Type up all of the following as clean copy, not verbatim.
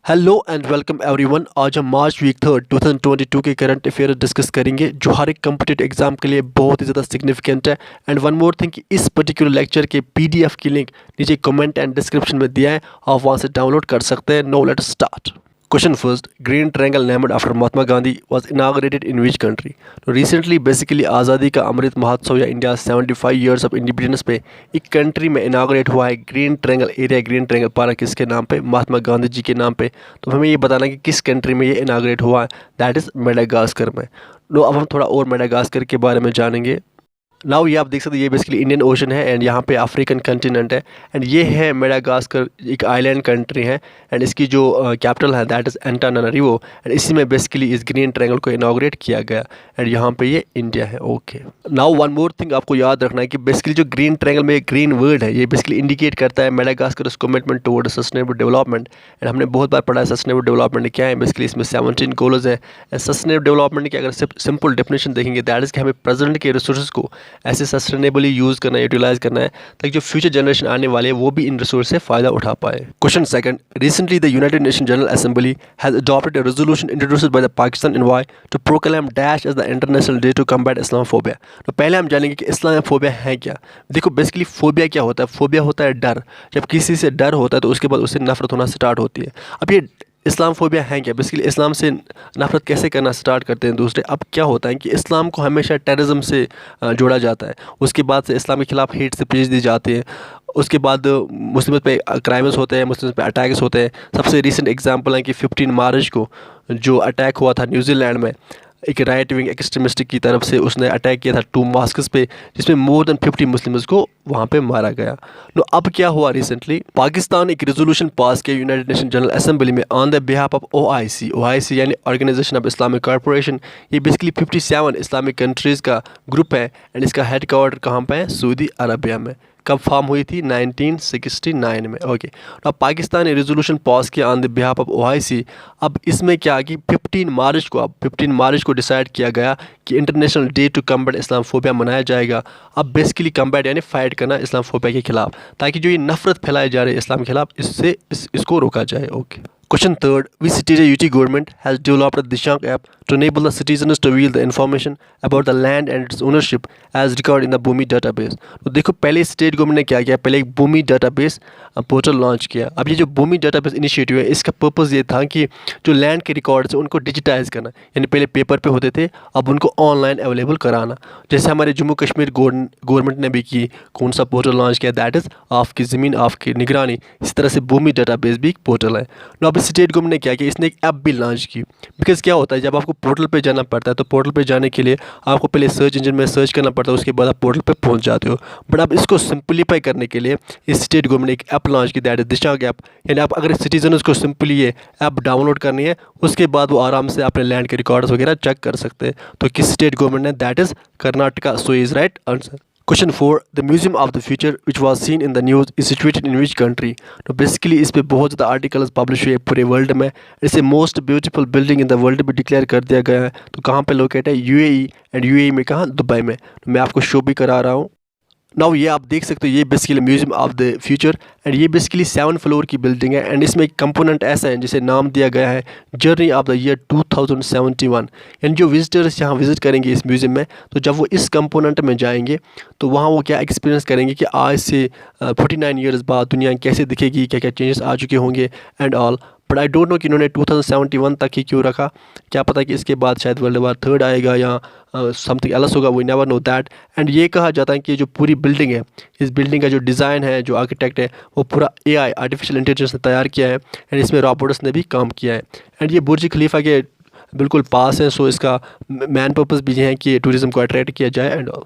Hello and welcome everyone. आज हम मार्च week 3 2022 के करंट अफेयर डिस्कस करेंगे जो हर एक कम्पिटेटिव एग्जाम के लिए बहुत ही ज़्यादा सिग्निफिकेंट है। एंड वन मोर थिंग कि इस पर्टिकुलर लेक्चर के पीडीएफ की लिंक नीचे कमेंट एंड डिस्क्रिप्शन में दिया है, आप वहाँ से डाउनलोड कर सकते हैं। No let's start. Question first, Green Triangle named after Mahatma Gandhi was inaugurated in which country? तो recently basically आज़ादी का अमृत महोत्सव या इंडिया 75 years of independence पे एक कंट्री में इनाग्रेट हुआ है green triangle area, green triangle park किसके नाम पे? महात्मा गांधी जी के नाम पे। तो हमें ये बताना कि किस कंट्री में ये इनाग्रेट हुआ है, दैट इज़ मेडागास्कर में। लो अब हम थोड़ा और मेडागास्कर के बारे में जानेंगे। नाउ ये आप देख सकते हैं, ये बेसिकली इंडियन ओशन है एंड यहाँ पे अफ्रीकन कंटिनेंट है एंड ये है मेडागास्कर, एक आइलैंड कंट्री है एंड इसकी जो कैपिटल है दैट इज़ एंटानारिवो एंड इसी में बेसिकली इस ग्रीन ट्रायंगल को इनाग्रेट किया गया एंड यहाँ पे ये इंडिया है। Okay, now one more thing आपको याद रखना है कि बेसिकली जो ग्रीन ट्रायंगल में ग्रीन वर्ड है ये बेसिकली इंडिकेट करता है Madagascar commitment toward sustainable development. And हमने बहुत बार पढ़ा है सस्टेनेबल डेवलपमेंट क्या है। बेसिकली इसमें 17 गोल्स है। सस्टेनेबल डेवलपमेंट की अगर सिंपल डेफिनेशन देखेंगे दैट इज़ कि हमें प्रेजेंट के रिसोर्सेज को ऐसे सस्टेनेबली यूज़ करना है, यूटिलाइज करना है ताकि जो फ्यूचर जनरेशन आने वाले हैं वो भी इन रिसोर्स से फ़ायदा उठा पाए। Question second, recently the United Nation General Assembly has adopted a resolution introduced by the Pakistan envoy to proclaim dash as the international day to combat Islamophobia. तो पहले हम जानेंगे कि इस्लामोफोबिया है क्या। देखो बेसिकली फोबिया क्या होता है? फोबिया होता है डर। जब किसी से डर होता है तो उसके बाद उससे नफरत होना स्टार्ट होती है। अब ये इस्लामोफोबिया है क्या? बेसिकली इस्लाम से नफरत कैसे करना स्टार्ट करते हैं दूसरे। अब क्या होता है कि इस्लाम को हमेशा टेररिज्म से जोड़ा जाता है, उसके बाद से इस्लाम के खिलाफ हेट से पेश दी जाती है, उसके बाद मुस्लिम पे क्राइम्स होते हैं, मुस्लिम पे अटैक्स होते हैं। सबसे रिसेंट एग्जांपल है कि 15 मार्च को जो अटैक हुआ था न्यूजीलैंड में, एक राइट विंग एक्सट्रीमिस्ट की तरफ से उसने अटैक किया था 2 मॉस्क्स पे जिसमें मोर देन 50 मुस्लिम्स को वहाँ पे मारा गया। तो अब क्या हुआ रिसेंटली, पाकिस्तान एक रेजोल्यूशन पास किया यूनाइटेड नेशन जनरल असेंबली में on the behalf of OIC यानी ऑर्गेनाइजेशन ऑफ इस्लामिक कॉर्पोरेशन। ये बेसिकली 57 इस्लामिक कंट्रीज़ का ग्रुप है एंड इसका हेड क्वार्टर कहाँ पे है? सऊदी अरबिया में। कब फॉर्म हुई थी? 1969 में। ओके, अब पाकिस्तान ने रेजोल्यूशन पास किया on the behalf of OIC. अब इसमें क्या कि 15 मार्च को डिसाइड किया गया कि international day to combat Islamophobia मनाया जाएगा। अब बेसिकली कम्बैट यानी फाइट करना इस्लामोफोबिया के खिलाफ, ताकि जो ये नफरत फैलाई जा रही है इस्लाम के खिलाफ इससे इसको रोका जाए। Okay, Question third, which state UT government has developed the Dishank app to enable the citizens to view the information about the land and its ownership as recorded in the Bhumi database? तो देखो पहले state government ने क्या किया, पहले एक भूमि database portal launch किया। अब ये जो भूमि डाटाबेस इनिशिएटिव है इसका पर्पज़ ये था कि जो लैंड के रिकॉर्ड्स हैं उनको डिजिटाइज करना, यानी पहले पेपर पे होते थे अब उनको ऑनलाइन अवेलेबल कराना। जैसे हमारे जम्मू कश्मीर गवर्नमेंट ने भी की, कौन सा पोर्टल लॉन्च किया, दैट इज़ आपकी ज़मीन आपकी निगरानी। इस तरह से भूमि डाटाबेस भी एक पोर्टल है। अब स्टेट गवर्नमेंट ने क्या किया, इसने एक ऐप भी लॉन्च की। बिकॉज क्या होता है जब आपको पोर्टल पे जाना पड़ता है तो पोर्टल पे जाने के लिए आपको पहले सर्च इंजन में सर्च करना पड़ता है, उसके बाद आप पोर्टल पे पहुंच जाते हो। बट अब इसको सिंपलीफाई करने के लिए इस स्टेट गवर्नमेंट ने एक ऐप लॉन्च की, दैट इज दिशांक ऐप। यानी आप अगर सिटीजन को सिंपली ये ऐप डाउनलोड करनी है उसके बाद वो आराम से अपने लैंड के रिकॉर्ड्स वगैरह चेक कर सकते हैं। तो किस स्टेट गवर्नमेंट ने? That is Karnataka. So is right answer. Question 4, the Museum of the Future which was seen in the news is situated in which country? तो बेसिकली इस पे बहुत ज़्यादा आर्टिकल्स पब्लिश हुए पूरे वर्ल्ड में। इसे most beautiful building in the world भी डिक्लेयर कर दिया गया है। तो कहाँ पे लोकेट है? यूएई। एंड यूएई में कहाँ? दुबई में। तो मैं आपको शो भी करा रहा हूँ। नाउ ये आप देख सकते हो, ये basically museum of the future and ये बेसिकली 7 फ्लोर की बिल्डिंग है एंड इसमें एक कंपोनेंट ऐसा है जिसे नाम दिया गया है journey of the year 2071। And जो विजिटर्स यहाँ विजिट करेंगे इस म्यूज़ियम में, तो जब वो इस कंपोनेंट में जाएंगे तो वहाँ वो क्या एक्सपीरियंस करेंगे कि आज से 49 ईयर्स बाद दुनिया कैसे दिखेगी, क्या क्या चेंजेस आ चुके होंगे and all. But I don't know कि इन्होंने 2071 तक ही क्यों रखा। क्या पता कि इसके बाद शायद वर्ल्ड वार 3 आएगा या समथिंग एल्स होगा, we never know that. And ये कहा जाता है कि जो पूरी बिल्डिंग है, इस बिल्डिंग का जो डिज़ाइन है, जो आर्किटेक्ट है, वो पूरा एआई आर्टिफिशियल इंटेलिजेंस ने तैयार किया है एंड इसमें रोबोट्स ने भी काम किया है। एंड ये बुर्ज खलीफा के बिल्कुल पास है, सो इसका मेन पर्पज़ भी ये है कि टूरिज्म को अट्रैक्ट किया जाए and all.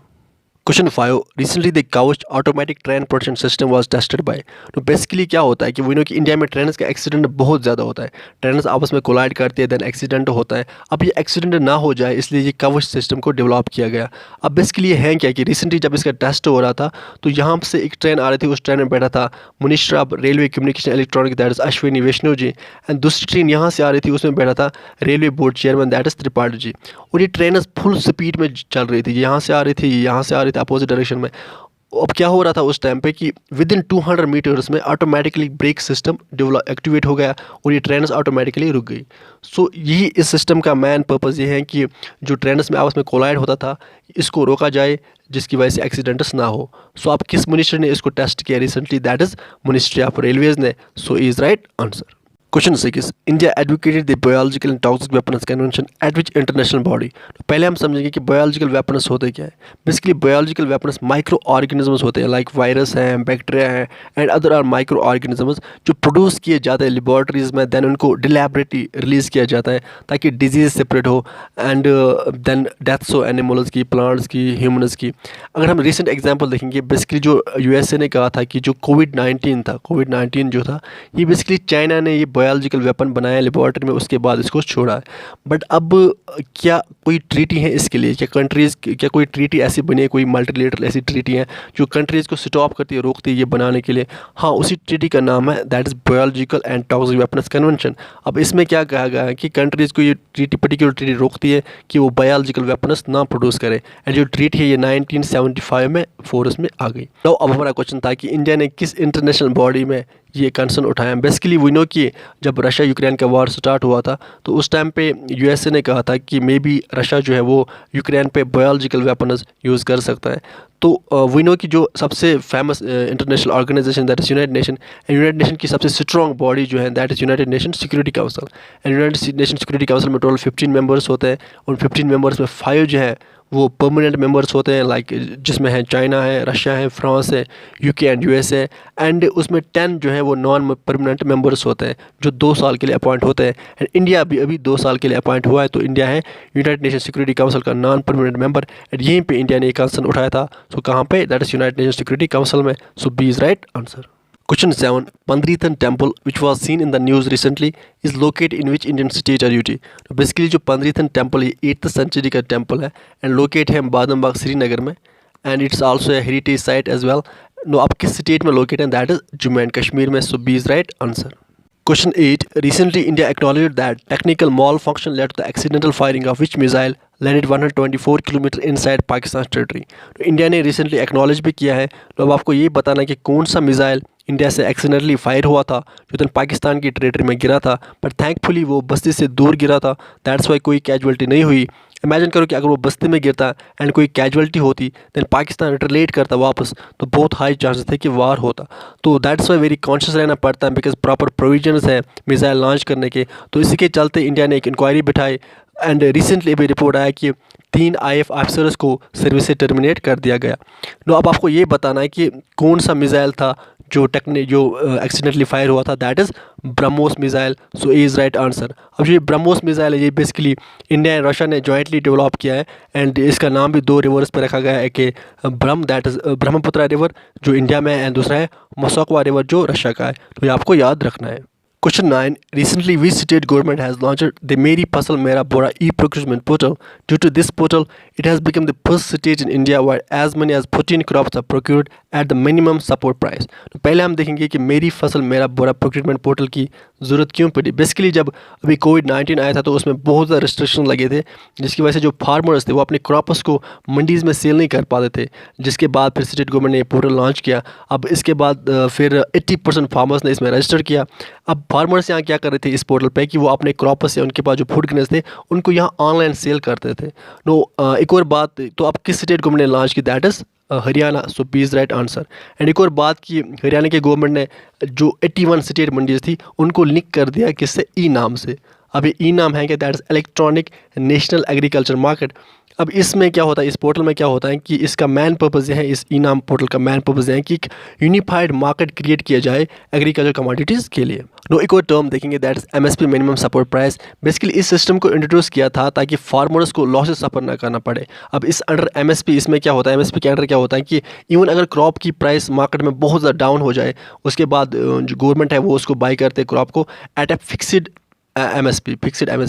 Question 5, recently the couched automatic train protection system was tested by। तो बेसिकली क्या होता है कि वो कि इंडिया में ट्रेन्स का एक्सीडेंट बहुत ज़्यादा होता है, ट्रेन्स आपस में कोलाइड करती है, देन एक्सीडेंट होता है। अब ये एक्सीडेंट ना हो जाए इसलिए ये कवच सिस्टम को डेवलप किया गया। अब बेसिकली ये है क्या कि रिसेंटली जब इसका टेस्ट हो रहा था तो यहाँ से एक ट्रेन आ रही थी, उस ट्रेन में बैठा था minister of railway communication electronic that is Ashwini Vaishnaw ji, and दूसरी ट्रेन यहाँ से आ रही थी, उसमें बैठा था railway board chairman that is Tripathi ji. और ये ट्रेन फुल स्पीड में चल रही थी, यहाँ से आ रही थी, यहाँ से आ रही थी अपोजिट डायरेक्शन में। अब क्या हो रहा था उस टाइम पे कि विद इन 200 मीटर्स में automatically brake system develop activate हो गया और ये ट्रेन्स ऑटोमेटिकली रुक गई। सो यही इस सिस्टम का मेन पर्पज़ ये है कि जो ट्रेन्स में आपस में कोलाइड होता था इसको रोका जाए, जिसकी वजह से एक्सीडेंट्स ना हो। सो अब किस मिनिस्ट्री ने इसको टेस्ट किया recently, that is ministry of railways ने। So is right answer. Question 6, India advocated the biological and toxic weapons convention at which international body. तो पहले हम समझेंगे कि बायोलॉजिकल वेपन्स होते क्या है। Basically biological weapons micro organisms होते हैं, लाइक वायरस हैं, बैक्टीरिया हैं and other are micro organisms जो प्रोड्यूस किए जाते हैं लेबॉर्ट्रीज में, देन उनको डिलैबरेटली रिलीज़ किया जाता है ताकि डिजीज़ स्प्रेड हो एंड देन डेथ्स हो एनिमल्स की, प्लांट्स की, ह्यूमन्स की। अगर हम रिसेंट एग्जाम्पल देखेंगे, बेसिकली जो यूएसए ने कहा था कि जो कोविड-19 था, कोविड-19 जो था ये बेसिकली चाइना ने ये बायोलॉजिकल वेपन बनाया लेबॉर्ट्री में, उसके बाद इसको छोड़ा है। बट अब क्या कोई ट्रीटी है इसके लिए, क्या कंट्रीज़, क्या कोई ट्रीटी ऐसी बनी है, कोई मल्टीलेटरल ऐसी ट्रीटी है जो कंट्रीज़ को स्टॉप करती है, रोकती है ये बनाने के लिए? हाँ, उसी ट्रीटी का नाम है that is biological and toxic weapons convention. अब इसमें क्या कहा गया है कि कंट्रीज़ को ये ट्रीटी, पर्टिकुलर ट्रीटी रोकती है कि वो बायोलॉजिकल वेपन्स ना प्रोड्यूस करे, एंड जो ट्रीटी है ये 1975 में फोर्स में आ गई। तो अब हमारा क्वेश्चन था कि इंडिया ने किस इंटरनेशनल बॉडी में ये कंसर्न उठाया। बेसिकली वी नो कि जब रशिया यूक्रेन का वॉर स्टार्ट हुआ था तो उस टाइम पे यूएसए ने कहा था कि मे बी रशिया जो है वो यूक्रेन पे बायोलॉजिकल वेपन्स यूज़ कर सकता है। तो वी नो कि जो सबसे famous international organization that is United Nation, and United Nation की सबसे स्ट्रॉन्ग बॉडी जो है that is United Nation Security Council. And United Nation Security Council में टोटल 15 मेंबर्स होते हैं, और 15 मेंबर्स में 5 जो है वो परमानेंट मेंबर्स होते हैं, लाइक जिसमें है चाइना है, रशिया है, फ्रांस है, यूके एंड यूएसए। एंड उसमें 10 जो है वो नॉन परमानेंट मेंबर्स होते हैं जो 2 साल के लिए अपॉइंट होते हैं। एंड इंडिया भी अभी 2 साल के लिए अपॉइंट हुआ है, तो इंडिया है यूनाइटेड नेशन सिक्योरिटी काउंसिल का नॉन परमानेंट मेंबर। एंड यहीं पे इंडिया ने एक कंसर्न उठाया था। सो कहाँ पे, that is United Nation Security Council में। So B is right answer. Question 7, Pandrithan Temple, which was seen in the news recently, is located in which Indian state or UT? तो basically जो पंद्रीथन temple ये 8th century का temple है and locate है बादमबाग श्रीनगर में, and it's also a heritage site as well. No, आप किस state में लोकेट है, that is Jammu and Kashmir में। So B is right answer. Question 8, recently India acknowledged that technical malfunction led to the accidental firing of which missile landed 124 kilometre inside Pakistan territory. तो India ने recently acknowledge भी किया है। तो अब आपको ये बताना है कि कौन सा मिसाइल इंडिया से एक्सीडेंटली फायर हुआ था जो दिन पाकिस्तान की टेरिटरी में गिरा था, बट थैंकफुली वो बस्ती से दूर गिरा था, दैट्स वाई कोई कैजुअलिटी नहीं हुई। इमेजिन करो कि अगर वो बस्ती में गिरता एंड कोई कैजुअलिटी होती, देन पाकिस्तान रिलेट करता वापस, तो बहुत हाई चांसेस थे कि वार होता। तो दैट्स वाई वेरी कॉन्शियस रहना पड़ता है, बिकॉज प्रॉपर प्रोविजंस है मिसाइल लॉन्च करने के। तो इसी के चलते इंडिया ने एक इंक्वायरी बिठाई, एंड रिसेंटली अभी रिपोर्ट आया कि 3 IAF ऑफिसर्स को सर्विस से टर्मिनेट कर दिया गया। तो अब आपको ये बताना है कि कौन सा मिसाइल था जो एक्सीडेंटली फायर हुआ था, that is BrahMos missile. So is right answer. अब जो ये ब्रह्मोस मिसाइल है ये बेसिकली इंडिया एंड रशिया ने जॉइंटली डेवलप किया है, एंड इसका नाम भी 2 रिवर्स पर रखा गया है, एक ब्रह्म दैट इज़ ब्रह्मपुत्रा रिवर जो इंडिया में है, एंड दूसरा है मोसोकवा रिवर जो रशिया का है। तो ये आपको याद रखना है। Question 9. Recently, which state government has launched the Meri Fasal Mera Bora e-procurement portal? Due to this portal, it has become the first state in India where as many as 14 crops are procured at the minimum support price. तो पहले हम देखेंगे कि मेरी फसल मेरा बोरा procurement portal की ज़रूरत क्यों पड़ी। बेसिकली जब अभी कोविड-19 आया था तो उसमें बहुत ज़्यादा रिस्ट्रिक्शन लगे थे, जिसकी वजह से जो फार्मर्स थे वो अपने क्रॉप्स को मंडीज़ में सेल नहीं कर पाते थे, जिसके बाद फिर स्टेट गवर्नमेंट ने ये पोर्टल लॉन्च किया। अब इसके बाद फिर 80% फार्मर्स ने इसमें रजिस्टर किया। अब फार्मर्स यहाँ क्या कर रहे थे इस पोर्टल पे कि वो अपने क्रॉप्स से, उनके पास जो फूड ग्रेन्स थे उनको यहाँ ऑनलाइन सेल करते थे। एक और बात, तो अब किस स्टेट गवर्नमेंट ने लॉन्च की, that is Haryana. So B is right answer. And एक और बात की, हरियाणा के गवर्नमेंट ने जो 81 स्टेट मंडीज थी उनको लिंक कर दिया किससे, ई नाम से। अब ये ई नाम है कि that is electronic national agriculture market. अब इसमें क्या होता है, इस पोर्टल में क्या होता है कि इसका मैन पर्पज़ ये है, इस ई नाम पोर्टल का मैन पर्पज़ है कि एक यूनिफाइड मार्केट क्रिएट किया जाए एग्रीकल्चर कमोडिटीज़ के लिए। एक और टर्म देखेंगे that is MSP minimum support price. Basically इस सिस्टम को इंट्रोड्यूस किया था ताकि फार्मर्स को लॉसेस सफ़र ना करना पड़े। अब इस अंडर MSP इसमें क्या होता है, MSP के अंडर क्या होता है कि इवन अगर क्रॉप की प्राइस मार्केट में बहुत ज़्यादा डाउन हो जाए, उसके बाद जो गवर्नमेंट है वो उसको बाई करते क्रॉप को एट ए फिक्सड MSP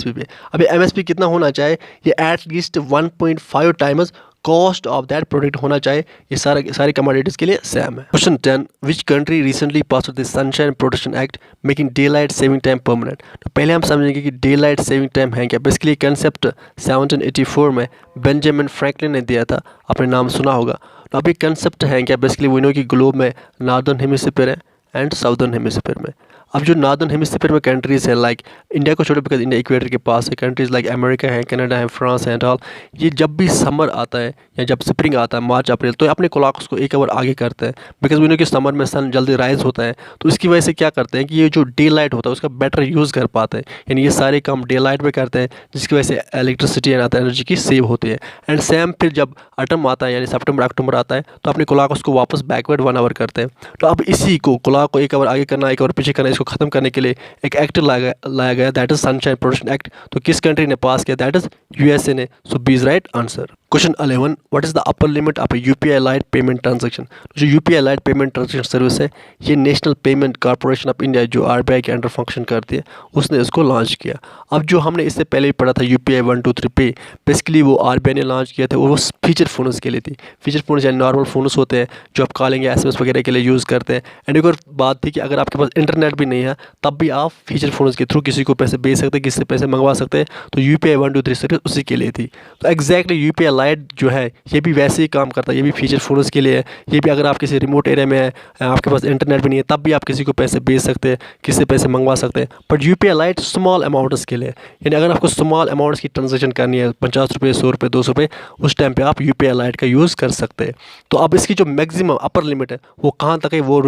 पे। अब ये MSP कितना होना चाहिए, ये at least 1.5 times cost of that product होना चाहिए, ये सारे कमोडिटीज़ के लिए सेम है। Question 10, which country recently pass the sunshine protection act making day light saving time permanent. तो पहले हम समझेंगे कि डे लाइट सेविंग टाइम है क्या। बेसिकली कंसेप्ट 1784 में बेंजामिन फ्रैंकलिन ने दिया था, आपने नाम सुना होगा। तो अभी कंसेप्ट है क्या, बेसिकली वो नो कि ग्लोब में नॉर्दर्न हेमिस्फीयर है एंड साउदर्न हेमिस्फीयर में। अब जो नॉर्दर्न हेमिस्फीयर में कंट्रीज़ हैं लाइक इंडिया को छोड़ो बिकॉज इंडिया इक्वेटर के पास है, कंट्रीज़ लाइक अमेरिका है, कनाडा है, फ्रांस है एंड ऑल, ये जब भी समर आता है या जब स्प्रिंग आता है मार्च अप्रैल, तो अपने क्लॉक्स को एक आवर आगे करते हैं बिकॉज वी नो कि समर में सन जल्दी राइज होता है। तो इसकी वजह से क्या करते हैं कि ये जो डे लाइट होता है उसका बेटर यूज़ कर पाते हैं, यानी ये सारे काम डे लाइट में करते हैं जिसकी वजह से इलेक्ट्रिसिटी एंड एनर्जी की सेव होती है। एंड सेम फिर जब ऑटम आता है यानी सितंबर अक्टूबर आता है तो अपने क्लॉक्स को वापस बैकवर्ड 1 आवर करते हैं। तो अब इसी को क्लॉक को 1 आवर आगे करना, 1 आवर पीछे करना, इसको ख़त्म करने के लिए एक एक्ट लाया गया that is sunshine protection act. तो किस कंट्री ने पास किया, दैट इज यूएसए ने। So B is right answer. Question 11, what is the upper limit of UPI lite payment transaction. जो UPI lite payment transaction service है ये national payment corporation of India जो RBI के under function करती है उसने इसको लॉन्च किया। अब जो हमने इससे पहले भी पढ़ा था यूपीआई 1 2 3 पे, बेसिकली वो आरबीआई ने लॉन्च किया था, वो फीचर फ़ोन्स के लिए थी। फीचर फ़ोन्स यानी नॉर्मल फ़ोन्स होते हैं जो आप कॉलिंग या एसएमएस वगैरह के लिए यूज़ करते हैं। एंड एक और बात थी कि अगर आपके पास इंटरनेट भी नहीं है तब भी आप फीचर फ़ोन्स के थ्रू किसी को पैसे भेज सकते हैं, किसी से पैसे मंगवा सकते हैं। तो यूपीआई 1 2 3 सर्विस उसी के लिए थी। तो एग्जैक्टली यूपीआई लाइट जो है ये भी वैसे ही काम करता है, ये भी फीचर फ़ोन्स के लिए है। ये भी अगर आप किसी रिमोट एरिया में है, आपके पास इंटरनेट भी नहीं है, तब भी आप किसी को पैसे भेज सकते हैं, किसी से पैसे मंगवा सकते हैं। But UPI light small amounts के लिए, यानी अगर आपको स्मॉल अमाउंट्स की ट्रांजेक्शन करनी है 50 रुपये 100 रुपये 200 रुपये, उस टाइम पे आप यूपीआई लाइट का यूज़ कर सकते हैं। तो अब इसकी जो मैक्सिमम अपर लिमिट है वो कहाँ तक है, वो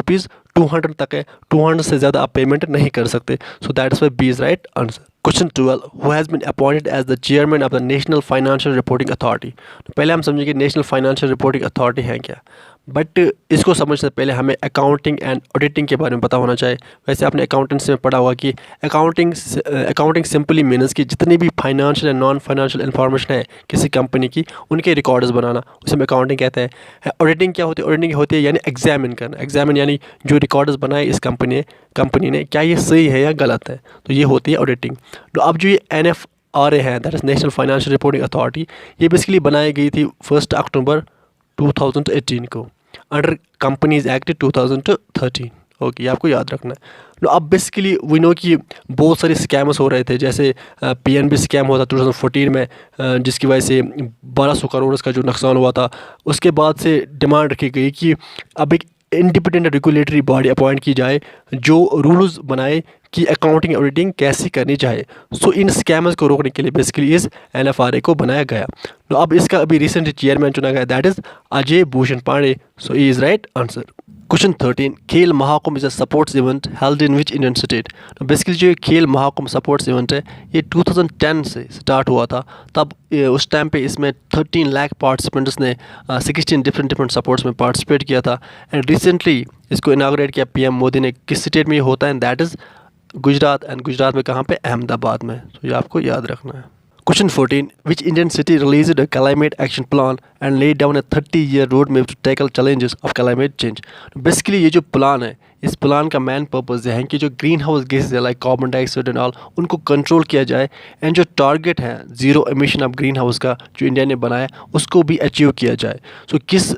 ₹200 तक है। 200 से ज़्यादा आप पेमेंट नहीं कर सकते। So that is why B is right answer. Question 12, who has been appointed as the chairman of the National Financial Reporting Authority. तो पहले हम समझेंगे नेशनल फाइनेंशियल रिपोर्टिंग अथॉरिटी है क्या। बट इसको समझने से पहले हमें अकाउंटिंग एंड ऑडिटिंग के बारे में पता होना चाहिए। वैसे आपने अकाउंटेंसी में पढ़ा होगा कि अकाउंटिंग सिंपली मीन्स कि जितनी भी financial and non financial information है किसी कंपनी की उनके रिकॉर्ड्स बनाना, उसे हम अकाउंटिंग कहते हैं। ऑडिटिंग क्या होती है, ऑडिटिंग होती है यानी एग्जामिन करना। एग्जामिन यानी जो रिकॉर्ड्स बनाए इस कंपनी ने क्या ये सही है या गलत है, तो ये होती है ऑडिटिंग। तो अब जो ये NFRA है that is national Financial Reporting authority, ये बेसिकली बनाई गई थी 1 अक्टूबर 2018 को अंडर कंपनीज एक्ट 2013। ओके, ये आपको याद रखना है। तो अब बेसिकली वी नो कि बहुत सारे स्कैम्स हो रहे थे, जैसे PNB स्कैम हुआ था 2014 में, जिसकी वजह से 1200 करोड़ का जो नुकसान हुआ था। उसके बाद से डिमांड रखी गई कि अब एक इंडिपेंडेंट रेगुलेटरी बॉडी अपॉइंट की जाए जो रूल्स बनाए कि अकाउंटिंग ऑडिटिंग कैसे करनी चाहिए। सो इन स्कैमर्स को रोकने के लिए बेसिकली इस NFRA को बनाया गया। तो अब इसका अभी रिसेंट चेयरमैन चुना गया that is Ajay Bhushan Pandey. So E is right answer. Question 13, Khel Mahakumbh is a sports event held in which Indian state. तो बेसिकली जो ये खेल महाकुंभ स्पोर्ट्स इवेंट है ये 2010 से स्टार्ट हुआ था। तब उस टाइम पे इसमें 13 लाख पार्टिसिपेंट्स ने 16 डिफरेंट स्पोर्ट्स में पार्टिसिपेट किया था। एंड रिसेंटली इसको इनाग्रेट किया PM मोदी ने। किस स्टेट में ये होता है, that is Gujarat. And Gujarat में कहाँ पे, अहमदाबाद में। तो ये आपको याद रखना है। Question 14, which Indian city released a climate action plan and laid down a 30-year road map to tackle challenges of climate change. Basically ये जो प्लान है इस प्लान का मेन पर्पस है कि जो ग्रीन हाउस गैसेज है like carbon dioxide and all उनको कंट्रोल किया जाए। एंड जो टारगेट है zero emission of green house का जो इंडिया ने बनाया उसको भी अचीव किया जाए। सो किस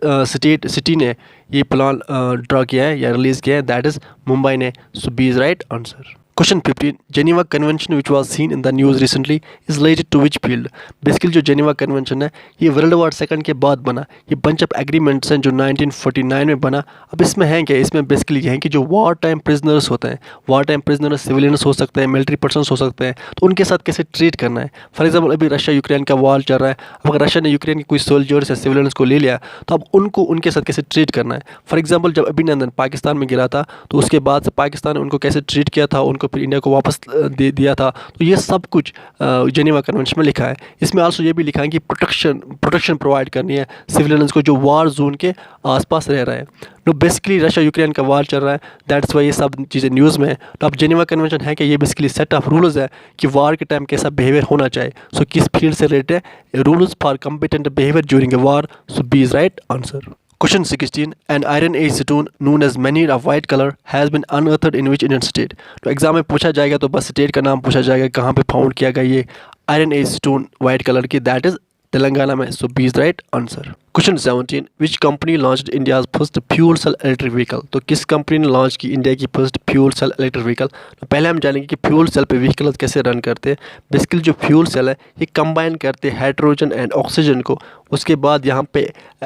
सिटी ने ये प्लान ड्रा किया है या रिलीज़ किया है, दैट इज़ मुंबई ने। So B is right answer. Question 15, Geneva convention which was seen in the news recently is related to which field. Basically जो जेनीवा कन्वेंशन है ये वर्ल्ड वॉर सेकंड के बाद बना। ये बंच ऑफ एग्रीमेंट्स हैं जो 1949 में बना। अब इसमें है क्या, इसमें बेसिकली ये है कि जो वॉर टाइम प्रिजनर्स होते हैं, वॉर टाइम प्रिजनर्स सिविलियंस हो सकते हैं, मिलिट्री पर्सन हो सकते हैं, तो उनके साथ कैसे ट्रीट करना है। फॉर एग्जाम्पल अभी रशिया यूक्रेन का वॉर चल रहा है। अब अगर रशिया ने यूक्रेन के कोई सोल्जर्स या सिविलियंस को ले लिया तो अब उनको उनके साथ कैसे ट्रीट करना है। फॉर एग्जाम्पल जब अभिनंदन पाकिस्तान में गिरा था तो उसके बाद से पाकिस्तान ने उनको कैसे ट्रीट किया था, उनको फिर इंडिया को वापस दे दिया था। तो ये सब कुछ जेनीवा कन्वेंशन में लिखा है। इसमें आल्सो ये भी लिखा है कि प्रोटेक्शन प्रोवाइड करनी है सिविलियंस को जो वार जोन के आसपास रह रहे हैं। तो बेसिकली रशिया यूक्रेन का वार चल रहा है, दैट्स वाई ये सब चीज़ें न्यूज़ में है। तो अब जेनीवा कन्वेंशन है कि ये बेसिकली सेट ऑफ रूल्स है कि वार के टाइम कैसा बिहेवियर होना चाहिए। सो किस फील्ड से रिलेटेड है, rules for competent behaviour during a war. So B is right answer. Question 16, an iron age stone known as menhir of white color has been unearthed in which Indian state। तो exam में पूछा जाएगा तो बस state का नाम पूछा जाएगा, कहाँ पे फाउंड किया गया ये iron age stone white colour की, दैट इज तेलंगाना में, so B is right answer. Question 17, which company launched India's first fuel cell electric vehicle? तो किस कंपनी ने लॉन्च की इंडिया की first fuel cell electric vehicle? तो पहले हम जानेंगे कि फ्यूल सेल पे व्हीकल कैसे रन करते हैं। बेसिकली जो फ्यूल सेल है ये कंबाइन करते हैं हाइड्रोजन एंड ऑक्सीजन को, उसके बाद यहाँ पे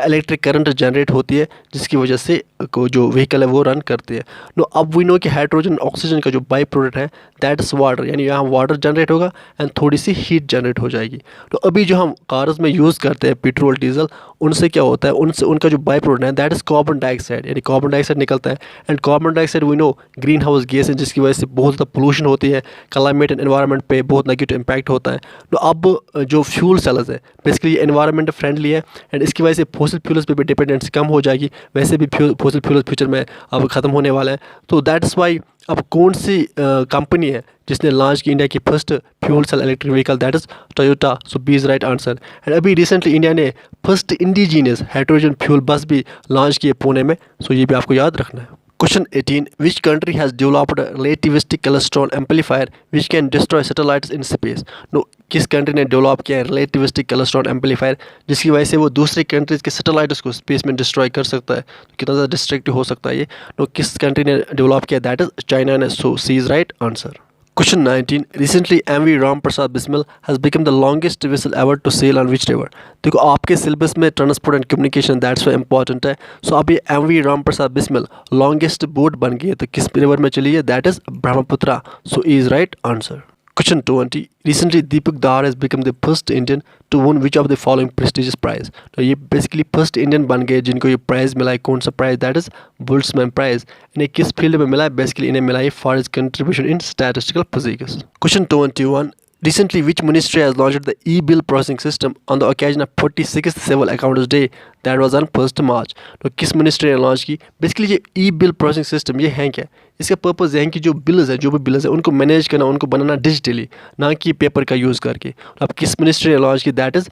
इलेक्ट्रिक करंट जनरेट होती है जिसकी वजह से जो व्हीकल है वो रन करते हैं। नो अब वी नो कि हाइड्रोजन ऑक्सीजन का जो बाई प्रोडक्ट है दैट इज वाटर, यानी यहाँ वाटर जनरेट होगा एंड थोड़ी सी हीट जनरेट हो जाएगी। तो अभी जो हम कार्स में यूज़ करते हैं पेट्रोल डीजल, उनसे क्या होता है, उनसे उनका जो बाई प्रोडक्ट है दैट इज कार्बन डाइऑक्साइड, यानी कार्बन डाइऑक्साइड निकलता है। And carbon dioxide we know greenhouse gas है जिसकी वजह से बहुत ज़्यादा पोल्यूशन होती है, क्लाइमेट एंड एनवायरनमेंट पे बहुत नेगेटिव इम्पैक्ट होता है। तो अब जो फ्यूल सेल्स है बेसिकली एनवायरनमेंट फ्रेंडली है एंड इसकी वजह से फॉसिल फ्यूल्स पे भी डिपेंडेंसी कम हो जाएगी। वैसे भी फॉसिल फ्यूल्स फ्यूचर में अब ख़त्म होने वाला है। तो दैट इज़ वाई अब कौन सी कंपनी है जिसने लॉन्च की इंडिया की first fuel cell electric vehicle? That is Toyota, so B is right answer. And अभी रिसेंटली इंडिया ने first indigenous hydrogen fuel bus भी लॉन्च की है पुणे में, सो ये भी आपको याद रखना है। Question 18, which country has developed a relativistic cholesterol amplifier which can destroy satellites in space? No किस कंट्री ने डेवलप किया है रिलेटिविस्टिक कोलेस्ट्रॉल एम्पलीफायर जिसकी वजह से वो दूसरी कंट्रीज के सैटेलाइट्स को स्पेस में डिस्ट्रॉय कर सकता है? तो कितना ज़्यादा डिस्ट्रक्टिव हो सकता है ये? नो किस कंट्री ने डेवलप किया? दैट इज चाइना ने, so C is right answer. Question 19, recently MV Ram Prasad Bismil has become the longest vessel ever to sail on which river? देखो आपके सिलेबस में transport and communication that's why important है। सो अब ये MV Ram Prasad Bismil longest boat बन गई है, तो किस रिवर में चली है? That is Brahmaputra, so is right answer. Question 20, recently Deepak Dar has become the first Indian to win which of the following prestigious prize? तो ये बेसिकली फर्स्ट इंडियन बन गए जिनको ये प्राइज़ मिला है। कौन सा prize? That is Boltzmann prize. इन्हें किस फील्ड में मिला है? बेसिकली इन्हें मिला है for his contribution in statistical physics. Question 21, recently which ministry has launched the e-bill processing system on the occasion of 46th Civil Accountants Day? That was on 1st March. तो किस ministry ने launch की? Basically ये ई-बिल processing system ये है क्या? इसका purpose है कि जो बिल्स है, जो भी बिल्स है उनको मैनेज करना, उनको बनाना डिजिटली, ना कि पेपर का यूज़ करके। अब किस मिनिस्ट्री ने लॉन्च की? That is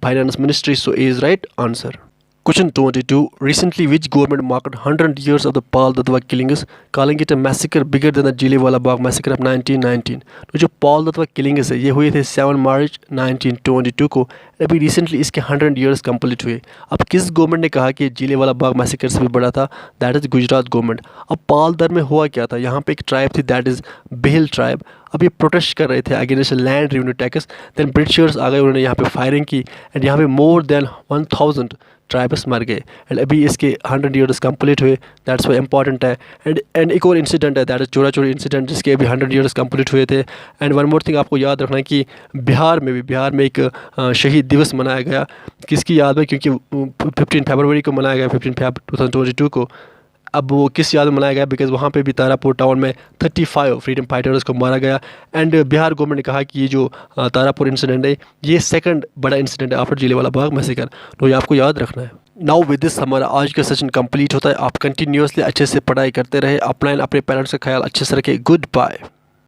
finance ministry, so is right answer. Question 22, recently which government marked 100 years of the Paul Datwa killings, calling it a massacre bigger than the Jallianwala Bagh massacre of 1919? तो जो Paul दत्वा killings है ये हुए थे 7 मार्च 1922 को। अभी recently इसके 100 ईयर्स कंप्लीट हुए। अब किस गवर्नमेंट ने कहा कि जिलेवाला बाग मैसेकर से भी बड़ा था? That is Gujarat government. अब पाल दर में हुआ क्या था? यहाँ पे एक ट्राइब थी दैट इज़ बेहल ट्राइब। अब ये प्रोटेस्ट कर रहे थे against land revenue tax. Then Britishers आ गए, उन्होंने यहाँ पे फायरिंग की एंड यहाँ पे मोर देन 1000 ट्राइबस मर गए। एंड अभी इसके 100 ईयर्स कंप्लीट हुए, दैट्स वाई इंपॉर्टेंट है। एंड एक और इंसिडेंट है दैट इज चोरा चोरी इंसिडेंट, जिसके अभी 100 ईयर्स कंप्लीट हुए थे। एंड वन मोर थिंग आपको याद रखना है कि बिहार में एक शहीद दिवस मनाया गया। किसकी याद में? क्योंकि 15 फरवरी को मनाया गया, 15 फरवरी 2022 को। अब वो किस याद में मनाया गया? बिकॉज वहाँ पे भी तारापुर टाउन में 35 फ्रीडम फाइटर्स को मारा गया। एंड बिहार गवर्नमेंट ने कहा कि ये जो तारापुर इंसिडेंट है ये सेकंड बड़ा इंसिडेंट है आफ्टर जलियांवाला बाग मैसेकर, तो ये आपको याद रखना है। नाउ विद दिस हमारा आज का सेशन कंप्लीट होता है। आप कंटिन्यूसली अच्छे से पढ़ाई करते रहे, अपना अपने पेरेंट्स का ख्याल अच्छे से रखें। Good bye.